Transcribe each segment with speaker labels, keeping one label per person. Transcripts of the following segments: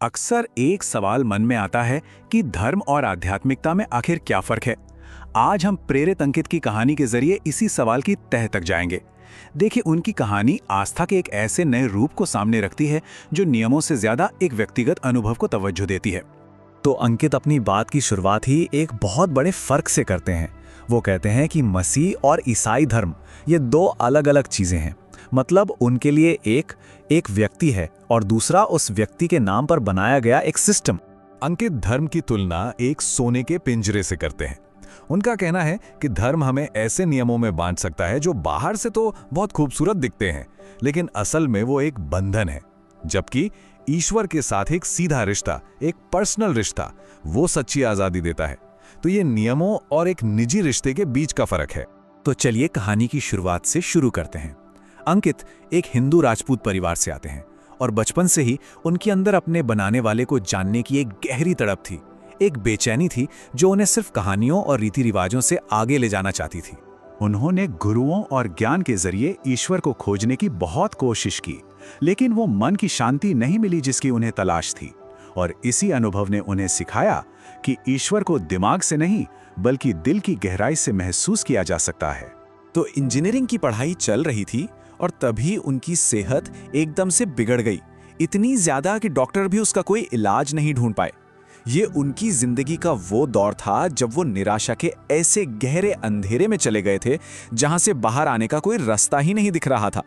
Speaker 1: अक्सर एक सवाल मन में आता है कि धर्म और आध्यात्मिकता में आखिर क्या फर्क है। आज हम प्रेरित अंकित की कहानी के जरिए इसी सवाल की तह तक जाएंगे। देखिए, उनकी कहानी आस्था के एक ऐसे नए रूप को सामने रखती है जो नियमों से ज्यादा एक व्यक्तिगत अनुभव को तवज्जो देती है।
Speaker 2: तो अंकित अपनी बात की शुरुआत ही एक बहुत बड़े फर्क से करते हैं। वो कहते हैं कि मसीह और ईसाई धर्म ये दो अलग अलग चीजें हैं। मतलब उनके लिए एक व्यक्ति है और दूसरा उस व्यक्ति के नाम पर बनाया गया एक सिस्टम।
Speaker 3: अंकित धर्म की तुलना एक सोने के पिंजरे से करते हैं। उनका कहना है कि धर्म हमें ऐसे नियमों में बांध सकता है जो बाहर से तो बहुत खूबसूरत दिखते हैं, लेकिन असल में वो एक बंधन है। जबकि ईश्वर के साथ एक सीधा रिश्ता, एक पर्सनल रिश्ता, वो सच्ची आजादी देता है। तो ये नियमों और एक निजी रिश्ते के बीच का फर्क है।
Speaker 1: तो चलिए कहानी की शुरुआत से शुरू करते हैं। अंकित एक हिंदू राजपूत परिवार से आते हैं और बचपन से ही उनके अंदर अपने बनाने वाले को जानने की एक गहरी तड़प थी, एक बेचैनी थी जो उन्हें सिर्फ कहानियों और रीति रिवाजों से आगे ले जाना चाहती थी। उन्होंने गुरुओं और ज्ञान के जरिए ईश्वर को खोजने की बहुत कोशिश की, लेकिन वो मन की शांति नहीं मिली जिसकी उन्हें तलाश थी। और इसी अनुभव ने उन्हें सिखाया कि ईश्वर को दिमाग से नहीं बल्कि दिल की गहराई से महसूस किया जा सकता है।
Speaker 2: तो इंजीनियरिंग की पढ़ाई चल रही थी और तभी उनकी सेहत एकदम से बिगड़ गई, इतनी ज्यादा कि डॉक्टर भी उसका कोई इलाज नहीं ढूंढ पाए। ये उनकी जिंदगी का वो दौर था जब वो निराशा के ऐसे गहरे अंधेरे में चले गए थे जहां से बाहर आने का कोई रास्ता ही नहीं दिख रहा था।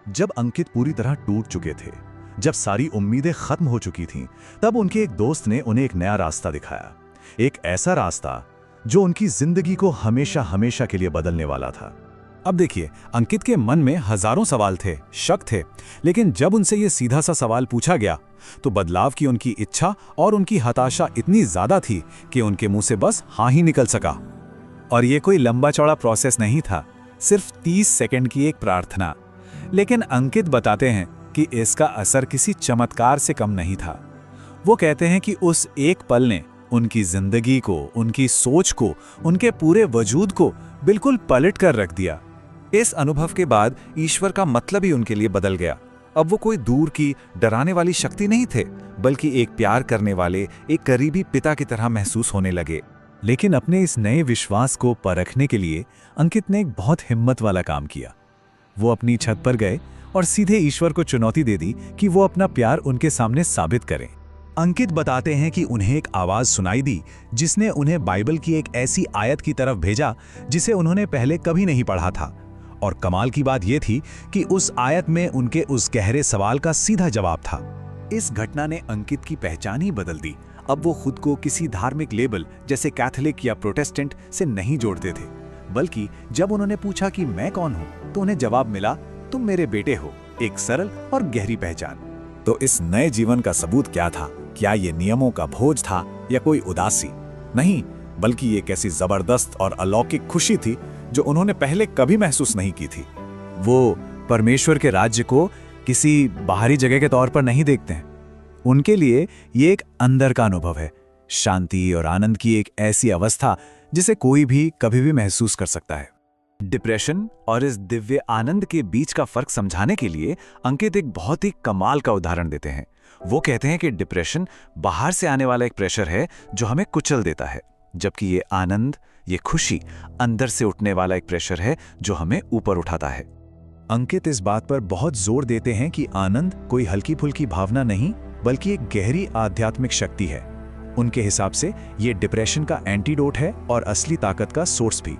Speaker 3: जब अंकित पूरी तरह टूट चुके थे, जब सारी उम्मीदें खत्म हो चुकी थीं, तब उनके एक दोस्त ने उन्हें एक नया रास्ता दिखाया। एक ऐसा रास्ता जो उनकी जिंदगी को हमेशा हमेशा के लिए बदलने वाला था।
Speaker 1: अब देखिए, अंकित के मन में हजारों सवाल थे, शक थे, लेकिन जब उनसे ये सीधा सा सवाल पूछा गया तो बदलाव की उनकी इच्छा और उनकी हताशा इतनी ज्यादा थी कि उनके मुंह से बस हाँ ही निकल सका। और ये कोई लंबा चौड़ा प्रोसेस नहीं था, सिर्फ 30 सेकंड की एक प्रार्थना। लेकिन अंकित बताते हैं कि इसका असर किसी चमत्कार से कम नहीं था। वो कहते हैं कि उस एक पल ने उनकी जिंदगी को, उनकी सोच को, उनके पूरे वजूद को बिल्कुल पलट कर रख दिया।
Speaker 2: इस अनुभव के बाद ईश्वर का मतलब ही उनके लिए बदल गया। अब वो कोई दूर की डराने वाली शक्ति नहीं थे, बल्कि एक प्यार करने वाले, एक करीबी पिता की तरह महसूस होने लगे।
Speaker 1: लेकिन अपने इस नए विश्वास को परखने के लिए अंकित ने एक बहुत हिम्मत वाला काम किया। वो अपनी छत पर गए और सीधे ईश्वर को चुनौती दे दी कि वो अपना प्यार उनके सामने साबित करें।
Speaker 3: अंकित बताते हैं कि उन्हें एक आवाज सुनाई दी जिसने उन्हें बाइबल की एक ऐसी आयत की तरफ भेजा जिसे उन्होंने पहले कभी नहीं पढ़ा था। और कमाल की बात यह थी कि उस आयत में उनके उस गहरे सवाल का सीधा जवाब था।
Speaker 1: इस घटना ने अंकित की पहचान ही बदल दी। अब वो खुद को किसी धार्मिक लेबल जैसे कैथोलिक या प्रोटेस्टेंट से नहीं जोड़ते थे, बल्कि जब उन्होंने पूछा कि मैं कौन हूं, तो उन्हें जवाब मिला, तुम मेरे बेटे हो। एक सरल और गहरी पहचान।
Speaker 2: तो इस नए जीवन का सबूत क्या था? क्या ये नियमों का बोझ था या कोई उदासी? नहीं, बल्कि ये कैसी जबरदस्त और अलौकिक खुशी थी जो उन्होंने पहले कभी महसूस नहीं की थी।
Speaker 1: वो परमेश्वर के राज्य को किसी बाहरी जगह के तौर पर नहीं देखते हैं। उनके लिए ये एक अंदर का अनुभव है, शांति और आनंद की एक ऐसी अवस्था जिसे कोई भी कभी भी महसूस कर सकता है।
Speaker 2: डिप्रेशन और इस दिव्य आनंद के बीच का फर्क समझाने के लिए अंकित एक बहुत ही कमाल का उदाहरण देते हैं। वो कहते हैं कि डिप्रेशन बाहर से आने वाला एक प्रेशर है जो हमें कुचल देता है, जबकि ये आनंद, ये खुशी अंदर से उठने वाला एक प्रेशर है जो हमें ऊपर उठाता है।
Speaker 3: अंकित इस बात पर बहुत जोर देते हैं कि आनंद कोई हल्की फुल्की भावना नहीं, बल्कि एक गहरी आध्यात्मिक शक्ति है। उनके हिसाब से ये डिप्रेशन का एंटीडोट है और असली ताकत का सोर्स भी।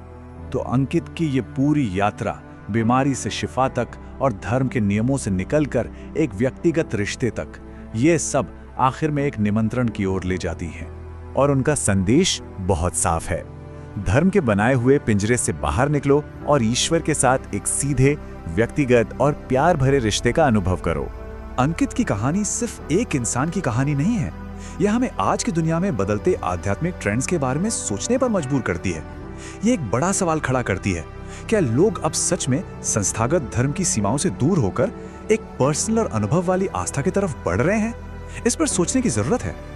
Speaker 1: तो अंकित की ये पूरी यात्रा बीमारी से शिफा तक और धर्म के नियमों से निकलकर एक व्यक्तिगत रिश्ते तक, ये सब आखिर में एक निमंत्रण की ओर ले जाती है। और उनका संदेश बहुत साफ है, धर्म के बनाए हुए पिंजरे से बाहर निकलो और ईश्वर के साथ एक सीधे, व्यक्तिगत और प्यार भरे रिश्ते का अनुभव करो।
Speaker 2: अंकित की कहानी सिर्फ एक इंसान की कहानी नहीं है, यह हमें आज की दुनिया में बदलते आध्यात्मिक ट्रेंड्स के बारे में सोचने पर मजबूर करती है। ये एक बड़ा सवाल खड़ा करती है, क्या लोग अब सच में संस्थागत धर्म की सीमाओं से दूर होकर एक पर्सनल और अनुभव वाली आस्था की तरफ बढ़ रहे हैं? इस पर सोचने की जरूरत है।